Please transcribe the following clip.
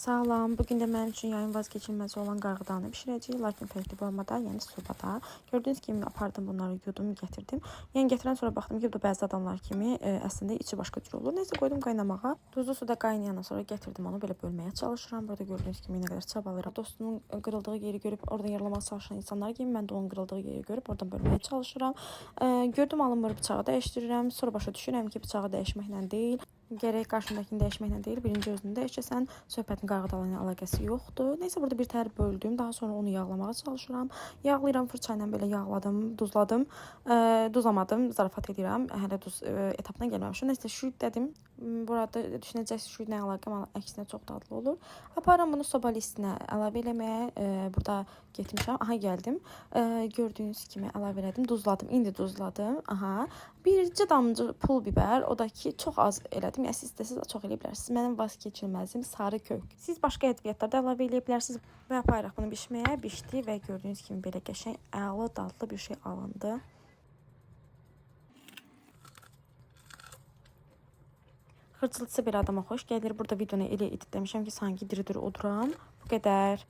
Salam, bugün də mənim üçün yayın vazgeçilməz olan qarğıdanı bişirəcəyik, lakin fərqli formada, yəni sobada. Gördüyünüz kimi apardım bunları, yudum, gətirdim. Yəni gətirən sonra baxdım ki, bu da bəzi adamlar kimi əslində içi başqa cür olur. Nəysə qoydum qaynamağa. Duzlu suda qaynayandan sonra gətirdim onu belə bölməyə çalışıram. Burada gördüyünüz kimi nə qədər çabalayıram. Dostunun qırıldığı yeri görüb oradan yaralamağa çalışan insanlar kimi mən də onun qırıldığı yeri görüb oradan bölməyə çalışıram. Gördüm alınmır, bıçağı dəyişdirirəm. Sonra başa düşürəm ki, bıçağı dəyişməklə deyil, gərək qarşımdakini dəyişməklə deyil, birinci özünü dəyişəsən, söhbətin qarğıdalı ilə əlaqəsi yoxdur. Nəysə burada bir təhər böldüm, daha sonra onu yağlamağa çalışıram. Yağlayıram, fırça ilə belə yağladım, duzladım. Duzlamadım, zarafat edirəm. Hələ duz etapına gəlməmişəm. Nəysə şüyd dedim. Burada düşünəcəksiniz şüyd nə əlaqə, amma əksinə çox dadlı olur. Aparıram bunu soba listinə əlavə eləməyə. Burada getmişəm. Aha gəldim. Gördüyünüz kimi əlavə elədim, duzladım. İndi duzladım. Aha. Bircə damcı pul biber, o da ki çox az elədim. Yəni siz istəsiniz çox eləyə bilərsiniz. Mənim vazgeçilməzim sarı kök. Siz başqa ədviyyatlar da əlavə eləyə bilərsiniz. Və aparırıq bunu bişməyə. Bişdi və gördüyünüz kimi belə qəşəng, əla dadlı bir şey alındı. Xırçılısı bir adama xoş gəlir. Burada videonu elə editləmişəm ki, sanki diri-diri oturam. Bu qədər.